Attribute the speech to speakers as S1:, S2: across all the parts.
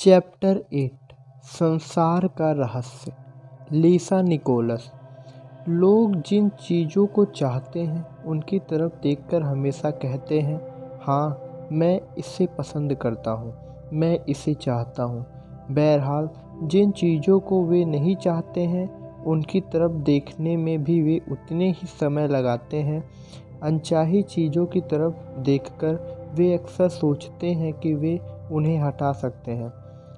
S1: Chapter 8 संसार का रहस्य। लिसा निकोलस। लोग जिन चीज़ों को चाहते हैं उनकी तरफ देखकर हमेशा कहते हैं, हाँ मैं इसे पसंद करता हूँ, मैं इसे चाहता हूँ। बहरहाल जिन चीज़ों को वे नहीं चाहते हैं उनकी तरफ देखने में भी वे उतने ही समय लगाते हैं। अनचाही चीज़ों की तरफ देखकर वे अक्सर सोचते हैं कि वे उन्हें हटा सकते हैं,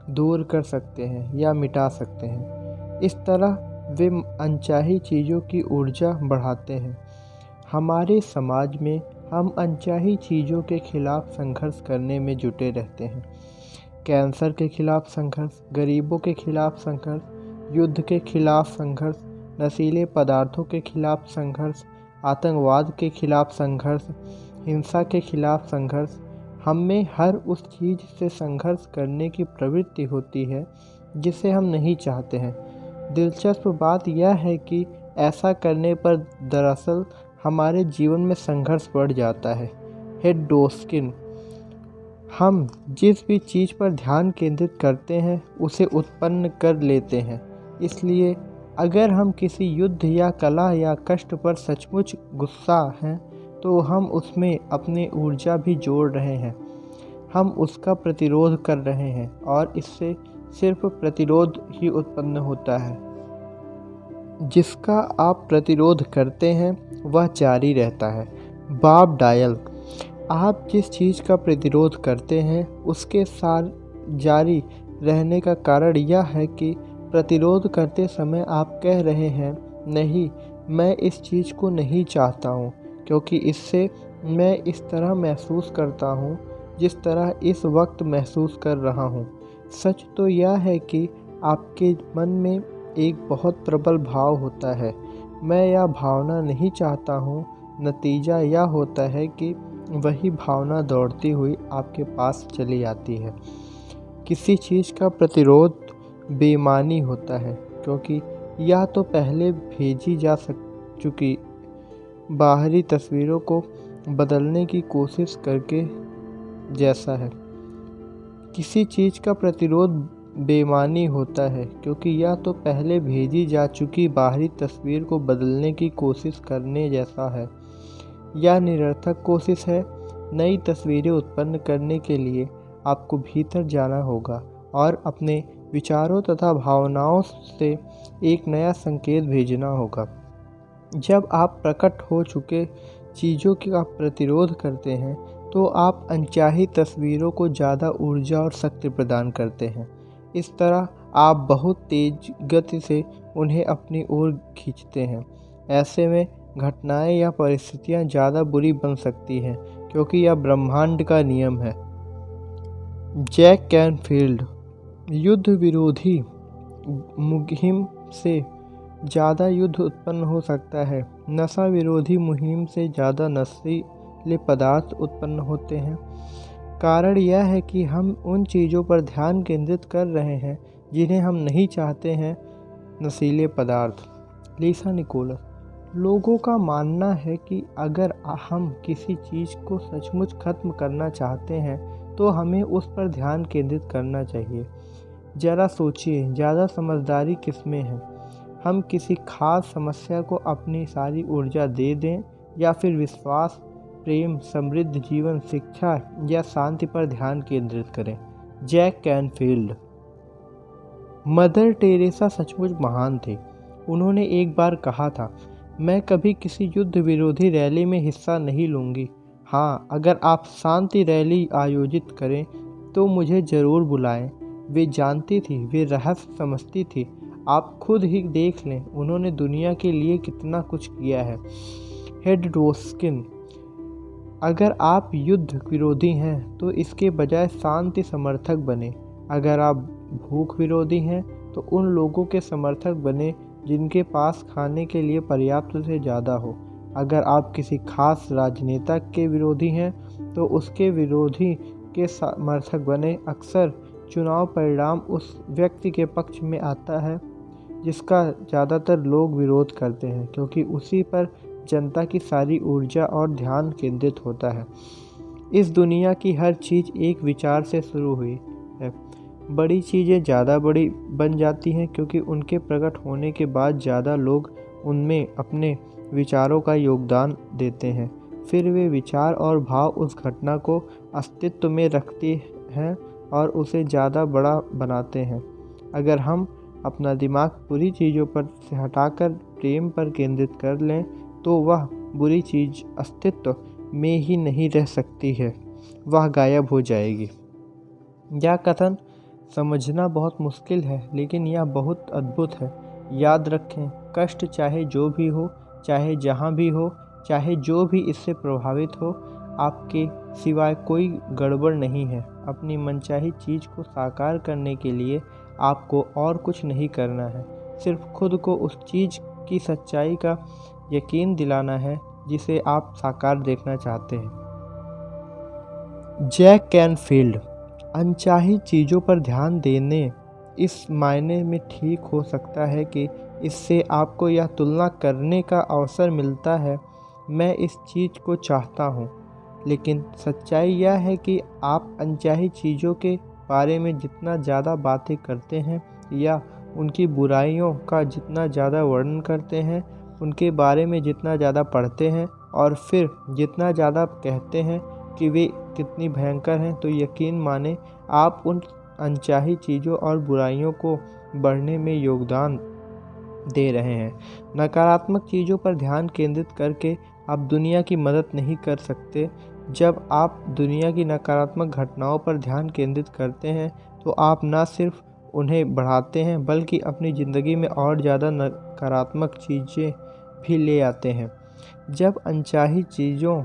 S1: दूर कर सकते हैं या मिटा सकते हैं। इस तरह वे अनचाही चीज़ों की ऊर्जा बढ़ाते हैं। हमारे समाज में हम अनचाही चीज़ों के खिलाफ संघर्ष करने में जुटे रहते हैं। कैंसर के खिलाफ संघर्ष, गरीबों के खिलाफ संघर्ष, युद्ध के खिलाफ संघर्ष, नशीले पदार्थों के खिलाफ संघर्ष, आतंकवाद के खिलाफ संघर्ष, हिंसा के खिलाफ संघर्ष। हम में हर उस चीज़ से संघर्ष करने की प्रवृत्ति होती है जिसे हम नहीं चाहते हैं। दिलचस्प बात यह है कि ऐसा करने पर दरअसल हमारे जीवन में संघर्ष बढ़ जाता है। हेडोस्किन। हम जिस भी चीज़ पर ध्यान केंद्रित करते हैं उसे उत्पन्न कर लेते हैं। इसलिए अगर हम किसी युद्ध या कला या कष्ट पर सचमुच गुस्सा हैं तो हम उसमें अपनी ऊर्जा भी जोड़ रहे हैं। हम उसका प्रतिरोध कर रहे हैं और इससे सिर्फ प्रतिरोध ही उत्पन्न होता है। जिसका आप प्रतिरोध करते हैं वह जारी रहता है। Bob dial. आप जिस चीज़ का प्रतिरोध करते हैं उसके साथ जारी रहने का कारण यह है कि प्रतिरोध करते समय आप कह रहे हैं, नहीं मैं इस चीज़ को नहीं चाहता हूँ, क्योंकि इससे मैं इस तरह महसूस करता हूँ जिस तरह इस वक्त महसूस कर रहा हूँ। सच तो यह है कि आपके मन में एक बहुत प्रबल भाव होता है, मैं यह भावना नहीं चाहता हूँ। नतीजा यह होता है कि वही भावना दौड़ती हुई आपके पास चली आती है। किसी चीज़ का प्रतिरोध बेईमानी होता है क्योंकि यह तो पहले भेजी जा चुकी बाहरी तस्वीरों को बदलने की कोशिश करके जैसा है। किसी चीज़ का प्रतिरोध बेईमानी होता है क्योंकि यह तो पहले भेजी जा चुकी बाहरी तस्वीर को बदलने की कोशिश करने जैसा है। यह निरर्थक कोशिश है। नई तस्वीरें उत्पन्न करने के लिए आपको भीतर जाना होगा और अपने विचारों तथा भावनाओं से एक नया संकेत भेजना होगा। जब आप प्रकट हो चुके चीज़ों का प्रतिरोध करते हैं तो आप अनचाही तस्वीरों को ज़्यादा ऊर्जा और शक्ति प्रदान करते हैं। इस तरह आप बहुत तेज गति से उन्हें अपनी ओर खींचते हैं। ऐसे में घटनाएं या परिस्थितियां ज़्यादा बुरी बन सकती हैं क्योंकि यह ब्रह्मांड का नियम है। Jack Canfield. युद्ध विरोधी मुहिम से ज़्यादा युद्ध उत्पन्न हो सकता है। नशा विरोधी मुहिम से ज़्यादा नशीले पदार्थ उत्पन्न होते हैं। कारण यह है कि हम उन चीज़ों पर ध्यान केंद्रित कर रहे हैं जिन्हें हम नहीं चाहते हैं। नशीले पदार्थ। लिसा निकोलस। लोगों का मानना है कि अगर हम किसी चीज़ को सचमुच खत्म करना चाहते हैं तो हमें उस पर ध्यान केंद्रित करना चाहिए। ज़रा सोचिए, ज़्यादा समझदारी किसमें है? हम किसी खास समस्या को अपनी सारी ऊर्जा दे दें या फिर विश्वास, प्रेम, समृद्ध जीवन, शिक्षा या शांति पर ध्यान केंद्रित करें। Jack Canfield. मदर टेरेसा सचमुच महान थे। उन्होंने एक बार कहा था, मैं कभी किसी युद्ध विरोधी रैली में हिस्सा नहीं लूँगी। हाँ, अगर आप शांति रैली आयोजित करें तो मुझे ज़रूर बुलाएं। वे जानती थी, वे रहस्य समझती थी। आप खुद ही देख लें उन्होंने दुनिया के लिए कितना कुछ किया है। हेडोस्किन। अगर आप युद्ध विरोधी हैं तो इसके बजाय शांति समर्थक बने। अगर आप भूख विरोधी हैं तो उन लोगों के समर्थक बने जिनके पास खाने के लिए पर्याप्त से ज़्यादा हो। अगर आप किसी खास राजनेता के विरोधी हैं तो उसके विरोधी के समर्थक बने। अक्सर चुनाव परिणाम उस व्यक्ति के पक्ष में आता है जिसका ज़्यादातर लोग विरोध करते हैं क्योंकि उसी पर जनता की सारी ऊर्जा और ध्यान केंद्रित होता है। इस दुनिया की हर चीज़ एक विचार से शुरू हुई है। बड़ी चीज़ें ज़्यादा बड़ी बन जाती हैं क्योंकि उनके प्रकट होने के बाद ज़्यादा लोग उनमें अपने विचारों का योगदान देते हैं। फिर वे विचार और भाव उस घटना को अस्तित्व में रखती हैं और उसे ज़्यादा बड़ा बनाते हैं। अगर हम अपना दिमाग बुरी चीज़ों पर से हटाकर प्रेम पर केंद्रित कर लें तो वह बुरी चीज़ अस्तित्व में ही नहीं रह सकती है, वह गायब हो जाएगी। यह कथन समझना बहुत मुश्किल है, लेकिन यह बहुत अद्भुत है। याद रखें, कष्ट चाहे जो भी हो, चाहे जहाँ भी हो, चाहे जो भी इससे प्रभावित हो, आपके सिवाय कोई गड़बड़ नहीं है। अपनी मनचाही चीज़ को साकार करने के लिए आपको और कुछ नहीं करना है, सिर्फ खुद को उस चीज़ की सच्चाई का यकीन दिलाना है जिसे आप साकार देखना चाहते हैं। Jack Canfield. अनचाही चीज़ों पर ध्यान देने इस मायने में ठीक हो सकता है कि इससे आपको यह तुलना करने का अवसर मिलता है, मैं इस चीज़ को चाहता हूँ। लेकिन सच्चाई यह है कि आप अनचाही चीज़ों के बारे में जितना ज़्यादा बातें करते हैं या उनकी बुराइयों का जितना ज़्यादा वर्णन करते हैं, उनके बारे में जितना ज़्यादा पढ़ते हैं और फिर जितना ज़्यादा कहते हैं कि वे कितनी भयंकर हैं, तो यकीन माने आप उन अनचाही चीज़ों और बुराइयों को बढ़ने में योगदान दे रहे हैं। नकारात्मक चीज़ों पर ध्यान केंद्रित करके आप दुनिया की मदद नहीं कर सकते। जब आप दुनिया की नकारात्मक घटनाओं पर ध्यान केंद्रित करते हैं तो आप न सिर्फ उन्हें बढ़ाते हैं बल्कि अपनी ज़िंदगी में और ज़्यादा नकारात्मक चीज़ें भी ले आते हैं। जब अनचाही चीज़ों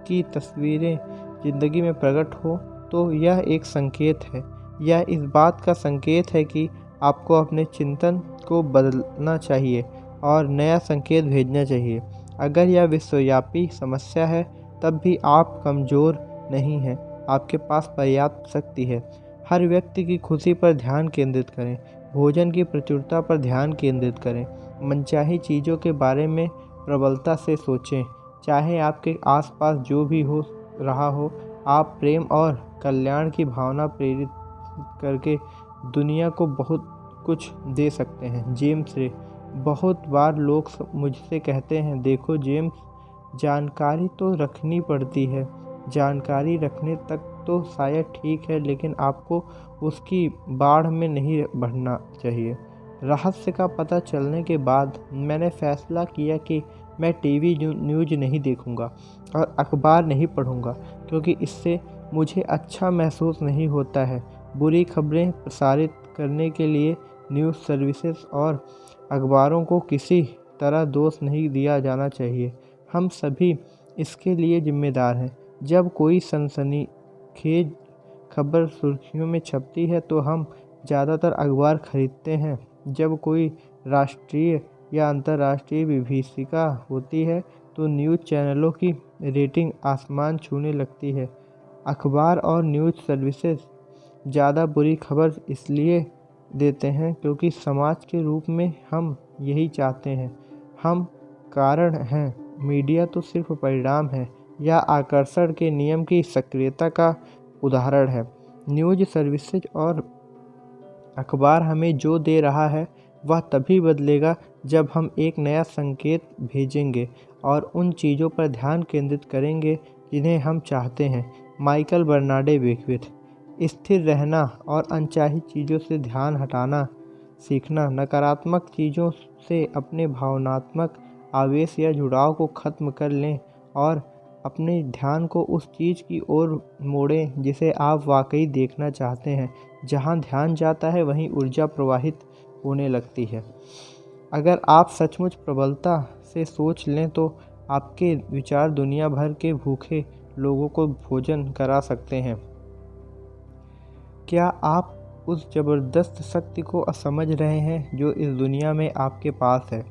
S1: की तस्वीरें ज़िंदगी में प्रकट हो तो यह एक संकेत है। यह इस बात का संकेत है कि आपको अपने चिंतन को बदलना चाहिए और नया संकेत भेजना चाहिए। अगर यह विश्वव्यापी समस्या है तब भी आप कमज़ोर नहीं हैं, आपके पास पर्याप्त शक्ति है। हर व्यक्ति की खुशी पर ध्यान केंद्रित करें, भोजन की प्रचुरता पर ध्यान केंद्रित करें, मनचाही चीज़ों के बारे में प्रबलता से सोचें। चाहे आपके आसपास जो भी हो रहा हो, आप प्रेम और कल्याण की भावना प्रेरित करके दुनिया को बहुत कुछ दे सकते हैं। जेम्स रे। बहुत बार लोग मुझसे कहते हैं, देखो जेम्स, जानकारी तो रखनी पड़ती है, जानकारी रखने तक तो शायद ठीक है, लेकिन आपको उसकी बाढ़ में नहीं बढ़ना चाहिए। रहस्य का पता चलने के बाद मैंने फैसला किया कि मैं टीवी न्यूज़ नहीं देखूंगा और अखबार नहीं पढ़ूंगा, क्योंकि इससे मुझे अच्छा महसूस नहीं होता है। बुरी खबरें प्रसारित करने के लिए न्यूज़ सर्विसेज और अखबारों को किसी तरह दोष नहीं दिया जाना चाहिए, हम सभी इसके लिए जिम्मेदार हैं। जब कोई सनसनीखेज खबर सुर्खियों में छपती है तो हम ज़्यादातर अखबार खरीदते हैं। जब कोई राष्ट्रीय या अंतर्राष्ट्रीय विभीषिका होती है तो न्यूज़ चैनलों की रेटिंग आसमान छूने लगती है। अखबार और न्यूज़ सर्विसेज ज़्यादा बुरी खबर इसलिए देते हैं क्योंकि समाज के रूप में हम यही चाहते हैं। हम कारण हैं, मीडिया तो सिर्फ परिणाम है या आकर्षण के नियम की सक्रियता का उदाहरण है। न्यूज़ सर्विसेज और अखबार हमें जो दे रहा है वह तभी बदलेगा जब हम एक नया संकेत भेजेंगे और उन चीज़ों पर ध्यान केंद्रित करेंगे जिन्हें हम चाहते हैं। Michael Bernard Beckwith. स्थिर रहना और अनचाही चीज़ों से ध्यान हटाना सीखना, नकारात्मक चीज़ों से अपने भावनात्मक आवेश या जुड़ाव को ख़त्म कर लें और अपने ध्यान को उस चीज़ की ओर मोड़ें जिसे आप वाकई देखना चाहते हैं। जहाँ ध्यान जाता है वहीं ऊर्जा प्रवाहित होने लगती है। अगर आप सचमुच प्रबलता से सोच लें तो आपके विचार दुनिया भर के भूखे लोगों को भोजन करा सकते हैं। क्या आप उस ज़बरदस्त शक्ति को समझ रहे हैं जो इस दुनिया में आपके पास है?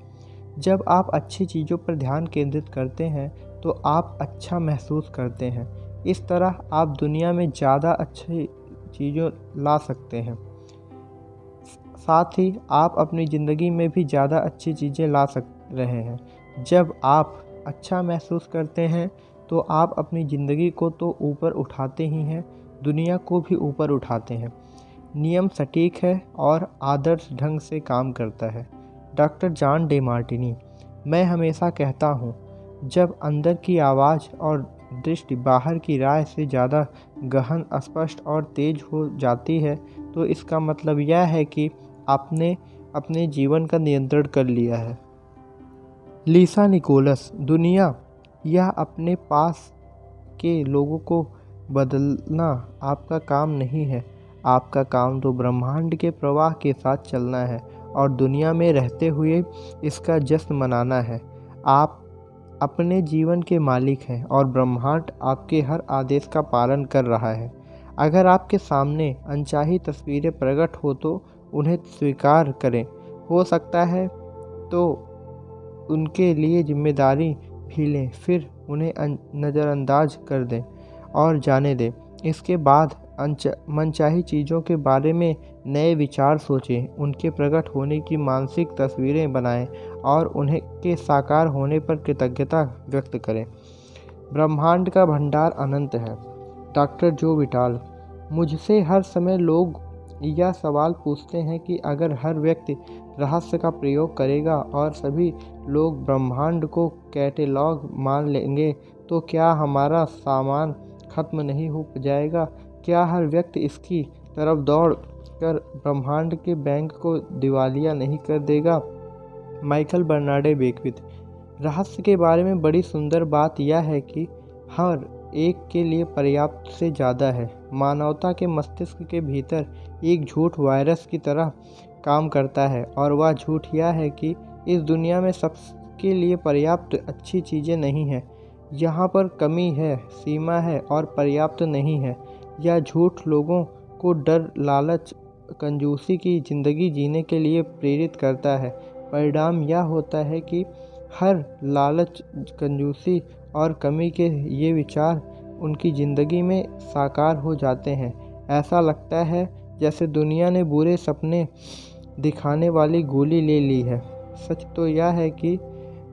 S1: जब आप अच्छी चीज़ों पर ध्यान केंद्रित करते हैं तो आप अच्छा महसूस करते हैं। इस तरह आप दुनिया में ज़्यादा अच्छी चीज़ों ला सकते हैं। साथ ही आप अपनी ज़िंदगी में भी ज़्यादा अच्छी चीज़ें ला रहे हैं। जब आप अच्छा महसूस करते हैं तो आप अपनी ज़िंदगी को तो ऊपर उठाते ही हैं, दुनिया को भी ऊपर उठाते हैं। नियम सटीक है और आदर्श ढंग से काम करता है। Doctor John Demartini. मैं हमेशा कहता हूँ, जब अंदर की आवाज़ और दृष्टि बाहर की राय से ज़्यादा गहन, स्पष्ट और तेज हो जाती है, तो इसका मतलब यह है कि आपने अपने जीवन का नियंत्रण कर लिया है। लीसा निकोलस। दुनिया या अपने पास के लोगों को बदलना आपका काम नहीं है। आपका काम तो ब्रह्मांड के प्रवाह के साथ चलना है और दुनिया में रहते हुए इसका जश्न मनाना है। आप अपने जीवन के मालिक हैं और ब्रह्मांड आपके हर आदेश का पालन कर रहा है। अगर आपके सामने अनचाही तस्वीरें प्रकट हो तो उन्हें स्वीकार करें। हो सकता है तो उनके लिए जिम्मेदारी भी लें, फिर उन्हें नज़रअंदाज कर दें और जाने दें। इसके बाद मनचाही चीज़ों के बारे में नए विचार सोचें, उनके प्रकट होने की मानसिक तस्वीरें बनाएं और उन्हें के साकार होने पर कृतज्ञता व्यक्त करें। ब्रह्मांड का भंडार अनंत है। डॉक्टर जो विटाल। मुझसे हर समय लोग यह सवाल पूछते हैं कि अगर हर व्यक्ति रहस्य का प्रयोग करेगा और सभी लोग ब्रह्मांड को कैटेलॉग मान लेंगे तो क्या हमारा सामान खत्म नहीं हो जाएगा? क्या हर व्यक्ति इसकी तरफ दौड़ कर ब्रह्मांड के बैंक को दिवालिया नहीं कर देगा? माइकल बर्नार्डे बेक्विथ। रहस्य के बारे में बड़ी सुंदर बात यह है कि हर एक के लिए पर्याप्त से ज़्यादा है। मानवता के मस्तिष्क के भीतर एक झूठ वायरस की तरह काम करता है और वह झूठ यह है कि इस दुनिया में सबके लिए पर्याप्त अच्छी चीज़ें नहीं हैं। यहाँ पर कमी है, सीमा है और पर्याप्त नहीं है। यह झूठ लोगों को डर, लालच, कंजूसी की ज़िंदगी जीने के लिए प्रेरित करता है। परिणाम यह होता है कि हर लालच, कंजूसी और कमी के ये विचार उनकी ज़िंदगी में साकार हो जाते हैं। ऐसा लगता है जैसे दुनिया ने बुरे सपने दिखाने वाली गोली ले ली है। सच तो यह है कि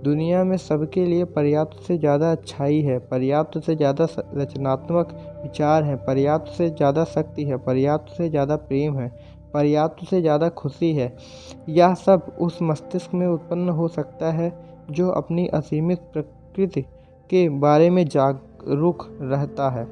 S1: दुनिया में सबके लिए पर्याप्त से ज़्यादा अच्छाई है, पर्याप्त से ज़्यादा रचनात्मक विचार हैं, पर्याप्त से ज़्यादा शक्ति है, पर्याप्त से ज़्यादा प्रेम है, पर्याप्त से ज़्यादा खुशी है। यह सब उस मस्तिष्क में उत्पन्न हो सकता है जो अपनी असीमित प्रकृति के बारे में जागरूक रहता है।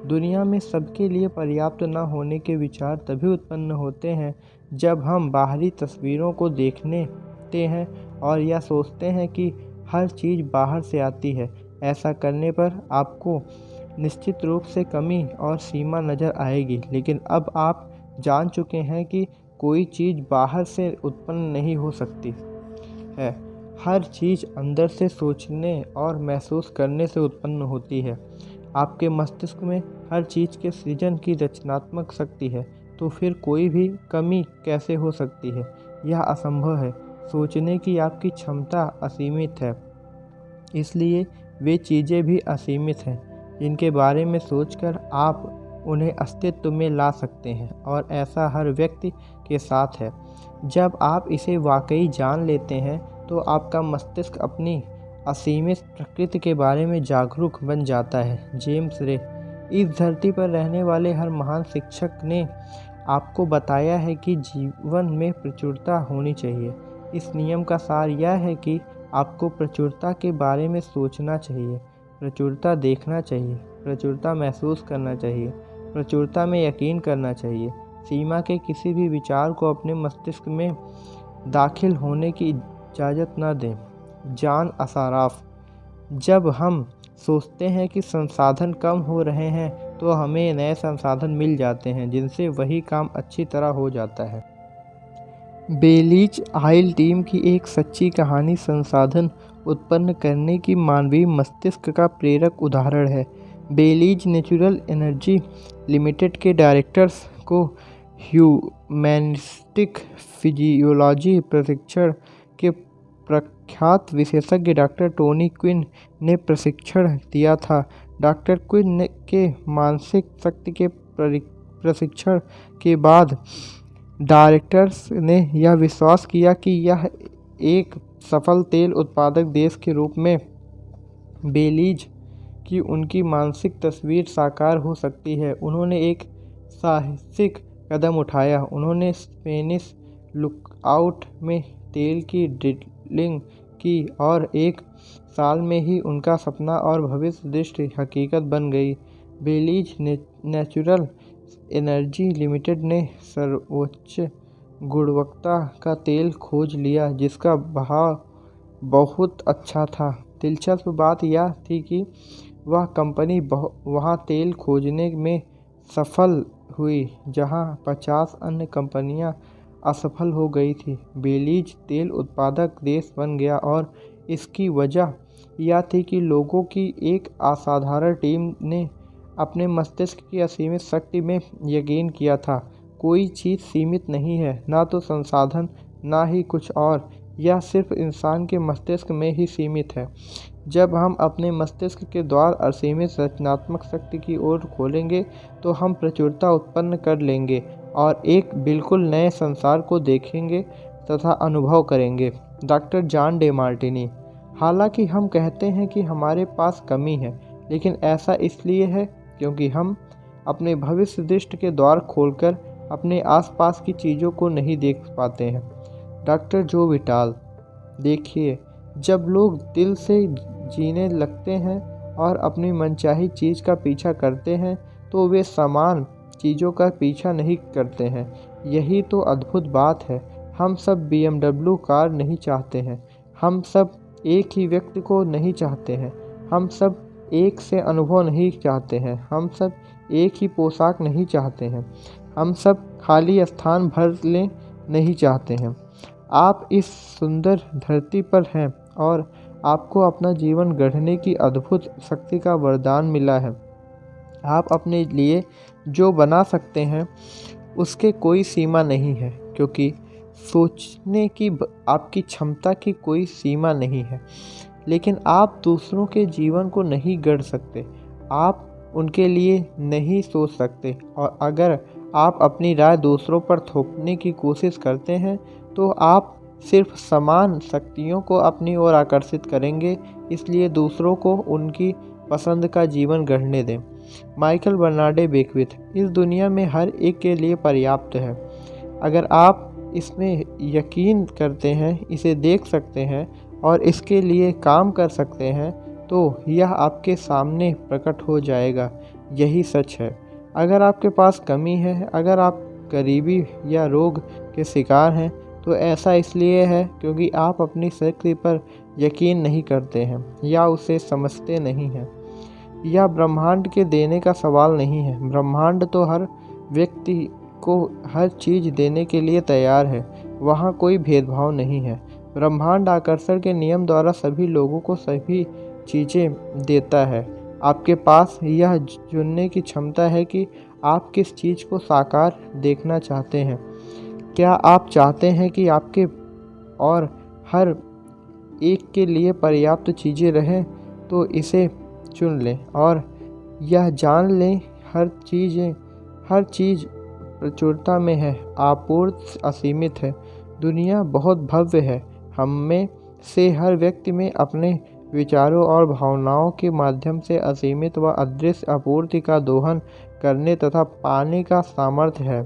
S1: दुनिया में सबके लिए पर्याप्त न होने के विचार तभी उत्पन्न होते हैं जब हम बाहरी तस्वीरों को देखते हैं और यह सोचते हैं कि हर चीज़ बाहर से आती है। ऐसा करने पर आपको निश्चित रूप से कमी और सीमा नज़र आएगी, लेकिन अब आप जान चुके हैं कि कोई चीज़ बाहर से उत्पन्न नहीं हो सकती है। हर चीज़ अंदर से सोचने और महसूस करने से उत्पन्न होती है। आपके मस्तिष्क में हर चीज़ के सृजन की रचनात्मक शक्ति है, तो फिर कोई भी कमी कैसे हो सकती है? यह असंभव है। सोचने की आपकी क्षमता असीमित है, इसलिए वे चीज़ें भी असीमित हैं जिनके बारे में सोचकर आप उन्हें अस्तित्व में ला सकते हैं, और ऐसा हर व्यक्ति के साथ है। जब आप इसे वाकई जान लेते हैं तो आपका मस्तिष्क अपनी असीमित प्रकृति के बारे में जागरूक बन जाता है। जेम्स रे। इस धरती पर रहने वाले हर महान शिक्षक ने आपको बताया है कि जीवन में प्रचुरता होनी चाहिए। इस नियम का सार यह है कि आपको प्रचुरता के बारे में सोचना चाहिए, प्रचुरता देखना चाहिए, प्रचुरता महसूस करना चाहिए, प्रचुरता में यकीन करना चाहिए। सीमा के किसी भी विचार को अपने मस्तिष्क में दाखिल होने की इजाज़त न दें। John Assaraf. जब हम सोचते हैं कि संसाधन कम हो रहे हैं तो हमें नए संसाधन मिल जाते हैं जिनसे वही काम अच्छी तरह हो जाता है। बेलीज आइल टीम की एक सच्ची कहानी संसाधन उत्पन्न करने की मानवीय मस्तिष्क का प्रेरक उदाहरण है। बेलीज नेचुरल एनर्जी लिमिटेड के डायरेक्टर्स को ह्यूमैनिस्टिक फिजियोलॉजी प्रशिक्षण के प्रख्यात विशेषज्ञ डॉक्टर टोनी क्विन ने प्रशिक्षण दिया था। डॉक्टर क्विन के मानसिक शक्ति के प्रशिक्षण के बाद डायरेक्टर्स ने यह विश्वास किया कि यह एक सफल तेल उत्पादक देश के रूप में बेलीज की उनकी मानसिक तस्वीर साकार हो सकती है। उन्होंने एक साहसिक कदम उठाया। उन्होंने स्पेनिश लुकआउट में तेल की ड्रिलिंग की और 1 साल में ही उनका सपना और भविष्य दृष्टि हकीकत बन गई। बेलीज नेचुरल एनर्जी लिमिटेड ने सर्वोच्च गुणवत्ता का तेल खोज लिया जिसका भाव बहुत अच्छा था। दिलचस्प बात यह थी कि वह कंपनी वहाँ तेल खोजने में सफल हुई जहाँ 50 अन्य कंपनियां असफल हो गई थी। बेलीज तेल उत्पादक देश बन गया और इसकी वजह यह थी कि लोगों की एक असाधारण टीम ने अपने मस्तिष्क की असीमित शक्ति में यकीन किया था। कोई चीज़ सीमित नहीं है, ना तो संसाधन ना ही कुछ और, यह सिर्फ इंसान के मस्तिष्क में ही सीमित है। जब हम अपने मस्तिष्क के द्वार असीमित रचनात्मक शक्ति की ओर खोलेंगे तो हम प्रचुरता उत्पन्न कर लेंगे और एक बिल्कुल नए संसार को देखेंगे तथा अनुभव करेंगे। Doctor John day Martini. हालांकि हम कहते हैं कि हमारे पास कमी है, लेकिन ऐसा इसलिए है क्योंकि हम अपने भविष्य दृष्टि के द्वार खोलकर अपने आसपास की चीज़ों को नहीं देख पाते हैं। डॉक्टर जो विटाल। देखिए, जब लोग दिल से जीने लगते हैं और अपनी मनचाही चीज़ का पीछा करते हैं तो वे समान चीज़ों का पीछा नहीं करते हैं। यही तो अद्भुत बात है। हम सब BMW कार नहीं चाहते हैं, हम सब एक ही व्यक्ति को नहीं चाहते हैं, हम सब एक से अनुभव नहीं चाहते हैं, हम सब एक ही पोशाक नहीं चाहते हैं, हम सब खाली स्थान भर लें नहीं चाहते हैं। आप इस सुंदर धरती पर हैं और आपको अपना जीवन गढ़ने की अद्भुत शक्ति का वरदान मिला है। आप अपने लिए जो बना सकते हैं उसके कोई सीमा नहीं है, क्योंकि सोचने की आपकी क्षमता की कोई सीमा नहीं है। लेकिन आप दूसरों के जीवन को नहीं गढ़ सकते, आप उनके लिए नहीं सोच सकते, और अगर आप अपनी राय दूसरों पर थोपने की कोशिश करते हैं तो आप सिर्फ समान शक्तियों को अपनी ओर आकर्षित करेंगे। इसलिए दूसरों को उनकी पसंद का जीवन गढ़ने दें। Michael Bernard Beckwith. इस दुनिया में हर एक के लिए पर्याप्त है। अगर आप इसमें यकीन करते हैं, इसे देख सकते हैं और इसके लिए काम कर सकते हैं तो यह आपके सामने प्रकट हो जाएगा। यही सच है। अगर आपके पास कमी है, अगर आप गरीबी या रोग के शिकार हैं, तो ऐसा इसलिए है क्योंकि आप अपनी शक्ति पर यकीन नहीं करते हैं या उसे समझते नहीं हैं। यह ब्रह्मांड के देने का सवाल नहीं है। ब्रह्मांड तो हर व्यक्ति को हर चीज़ देने के लिए तैयार है। वहाँ कोई भेदभाव नहीं है। ब्रह्मांड आकर्षण के नियम द्वारा सभी लोगों को सभी चीज़ें देता है। आपके पास यह चुनने की क्षमता है कि आप किस चीज़ को साकार देखना चाहते हैं। क्या आप चाहते हैं कि आपके और हर एक के लिए पर्याप्त चीज़ें रहें, तो इसे चुन लें और यह जान लें हर चीज़ प्रचुरता में है, आपूर्ति असीमित है, दुनिया बहुत भव्य है। हम में से हर व्यक्ति में अपने विचारों और भावनाओं के माध्यम से असीमित व अदृश्य आपूर्ति का दोहन करने तथा पाने का सामर्थ्य है।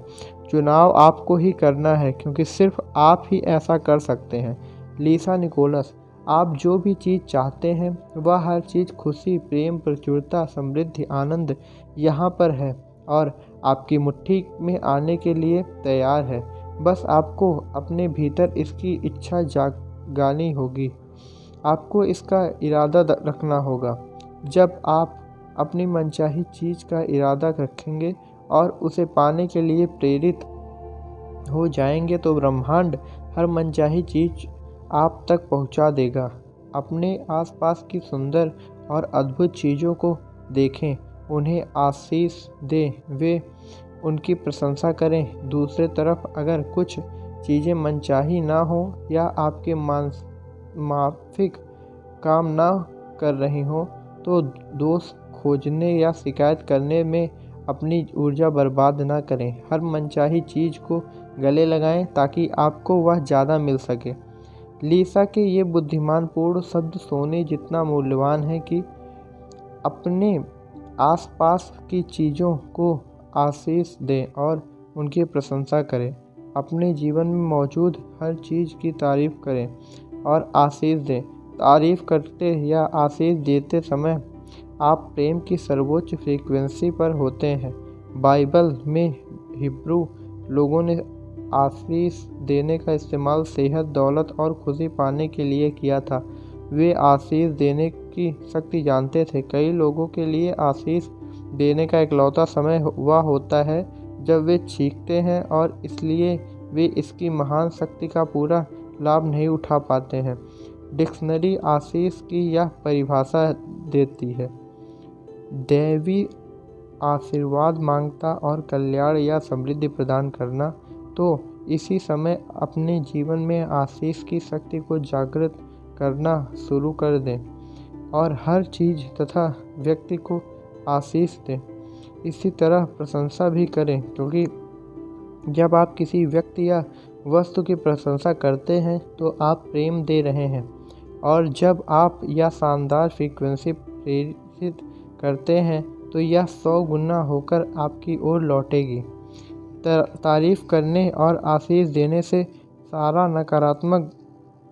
S1: चुनाव आपको ही करना है, क्योंकि सिर्फ आप ही ऐसा कर सकते हैं। लीसा निकोलस। आप जो भी चीज़ चाहते हैं वह हर चीज़ खुशी, प्रेम, प्रचुरता, समृद्धि, आनंद यहाँ पर है और आपकी मुट्ठी में आने के लिए तैयार है। बस आपको अपने भीतर इसकी इच्छा जागानी होगी। आपको इसका इरादा रखना होगा। जब आप अपनी मनचाही चीज़ का इरादा रखेंगे और उसे पाने के लिए प्रेरित हो जाएंगे तो ब्रह्मांड हर मनचाही चीज़ आप तक पहुंचा देगा। अपने आसपास की सुंदर और अद्भुत चीज़ों को देखें, उन्हें आशीष दें, वे उनकी प्रशंसा करें। दूसरी तरफ अगर कुछ चीज़ें मनचाही ना हो या आपके माफिक काम ना कर रही हो तो दोष खोजने या शिकायत करने में अपनी ऊर्जा बर्बाद ना करें। हर मनचाही चीज़ को गले लगाएं ताकि आपको वह ज़्यादा मिल सके। लीसा के ये बुद्धिमानपूर्ण शब्द सोने जितना मूल्यवान है कि अपने आसपास की चीज़ों को आशीष दें और उनकी प्रशंसा करें। अपने जीवन में मौजूद हर चीज़ की तारीफ करें और आशीष दें। तारीफ करते या आशीष देते समय आप प्रेम की सर्वोच्च फ्रीक्वेंसी पर होते हैं। बाइबल में हिब्रू लोगों ने आशीष देने का इस्तेमाल सेहत, दौलत और खुशी पाने के लिए किया था। वे आशीष देने की शक्ति जानते थे। कई लोगों के लिए आशीष देने का इकलौता समय वह होता है जब वे चीखते हैं और इसलिए वे इसकी महान शक्ति का पूरा लाभ नहीं उठा पाते हैं। डिक्शनरी आशीष की यह परिभाषा देती है: दैवी आशीर्वाद मांगता और कल्याण या समृद्धि प्रदान करना। तो इसी समय अपने जीवन में आशीष की शक्ति को जागृत करना शुरू कर दें और हर चीज़ तथा व्यक्ति को आशीष दें। इसी तरह प्रशंसा भी करें, क्योंकि जब आप किसी व्यक्ति या वस्तु की प्रशंसा करते हैं तो आप प्रेम दे रहे हैं, और जब आप यह शानदार फ्रीक्वेंसी प्रेरित करते हैं तो यह 100 गुना होकर आपकी ओर लौटेगी। तारीफ करने और आशीष देने से सारा नकारात्मक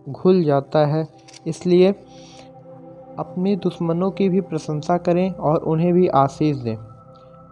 S1: घुल जाता है। इसलिए अपने दुश्मनों की भी प्रशंसा करें और उन्हें भी आशीष दें।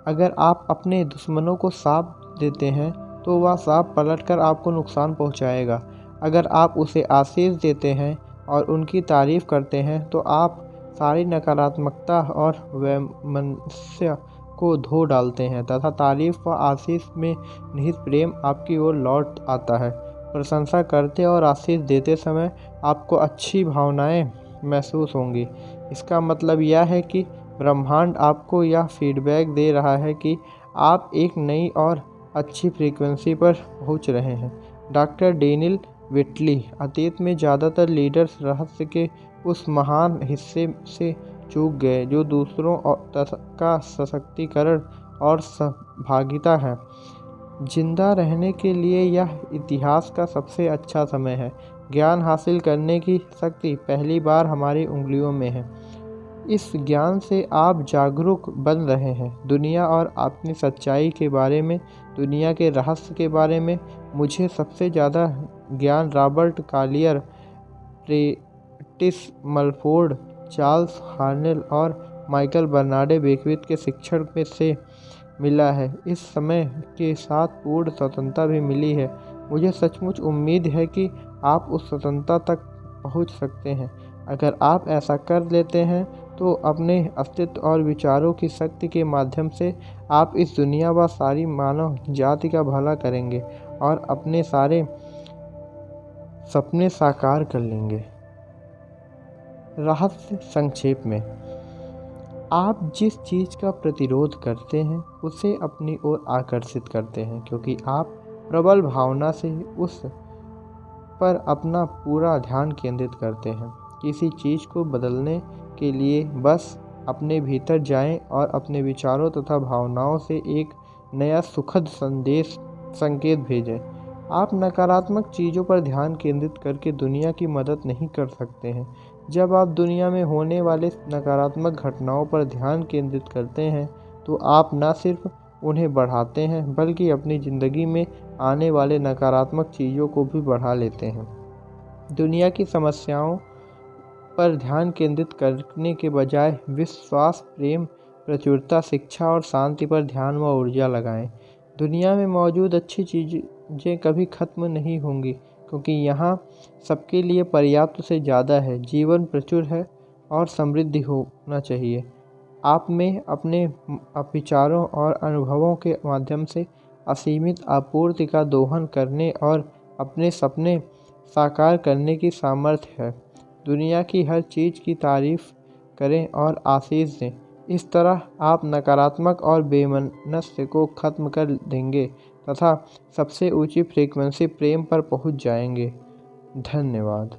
S1: अगर आप अपने दुश्मनों को शाप देते हैं तो वह शाप पलटकर आपको नुकसान पहुंचाएगा। अगर आप उसे आशीष देते हैं और उनकी तारीफ करते हैं तो आप सारी नकारात्मकता और वैमनस्य को धो डालते हैं तथा तारीफ व आशीष में निहित प्रेम आपकी ओर लौट आता है। प्रशंसा करते और आशीष देते समय आपको अच्छी भावनाएं महसूस होंगी। इसका मतलब यह है कि ब्रह्मांड आपको यह फीडबैक दे रहा है कि आप एक नई और अच्छी फ्रीक्वेंसी पर पहुंच रहे हैं। डॉक्टर डेनियल विटली अतीत में ज़्यादातर लीडर्स रहस्य के उस महान हिस्से से चूक गए जो दूसरों का सशक्तिकरण और सहभागिता है। जिंदा रहने के लिए यह इतिहास का सबसे अच्छा समय है। ज्ञान हासिल करने की शक्ति पहली बार हमारी उंगलियों में है। इस ज्ञान से आप जागरूक बन रहे हैं दुनिया और अपनी सच्चाई के बारे में, दुनिया के रहस्य के बारे में। मुझे सबसे ज़्यादा ज्ञान Robert Collier, practice Mulford, Charles हार्नेल और माइकल बर्नार्डे बेकविथ के शिक्षण में से मिला है। इस समय के साथ पूर्ण स्वतंत्रता भी मिली है। मुझे सचमुच उम्मीद है कि आप उस स्वतंत्रता तक पहुंच सकते हैं। अगर आप ऐसा कर लेते हैं तो अपने अस्तित्व और विचारों की शक्ति के माध्यम से आप इस दुनिया व सारी मानव जाति का भला करेंगे और अपने सारे सपने साकार कर लेंगे। रहस्य संक्षेप में, आप जिस चीज़ का प्रतिरोध करते हैं उसे अपनी ओर आकर्षित करते हैं, क्योंकि आप प्रबल भावना से उस पर अपना पूरा ध्यान केंद्रित करते हैं। किसी चीज़ को बदलने के लिए बस अपने भीतर जाएं और अपने विचारों तथा भावनाओं से एक नया सुखद संकेत भेजें। आप नकारात्मक चीज़ों पर ध्यान केंद्रित करके दुनिया की मदद नहीं कर सकते हैं। जब आप दुनिया में होने वाले नकारात्मक घटनाओं पर ध्यान केंद्रित करते हैं तो आप न सिर्फ उन्हें बढ़ाते हैं बल्कि अपनी ज़िंदगी में आने वाले नकारात्मक चीज़ों को भी बढ़ा लेते हैं। दुनिया की समस्याओं पर ध्यान केंद्रित करने के बजाय विश्वास, प्रेम, प्रचुरता, शिक्षा और शांति पर ध्यान व ऊर्जा लगाएं। दुनिया में मौजूद अच्छी चीज़ें कभी खत्म नहीं होंगी, क्योंकि यहाँ सबके लिए पर्याप्त से ज़्यादा है। जीवन प्रचुर है और समृद्धि होना चाहिए। आप में अपने विचारों और अनुभवों के माध्यम से असीमित आपूर्ति का दोहन करने और अपने सपने साकार करने की सामर्थ्य है। दुनिया की हर चीज़ की तारीफ करें और आशीष दें। इस तरह आप नकारात्मक और बेमनस्य को खत्म कर देंगे तथा सबसे ऊंची फ्रीक्वेंसी प्रेम पर पहुंच जाएंगे। धन्यवाद।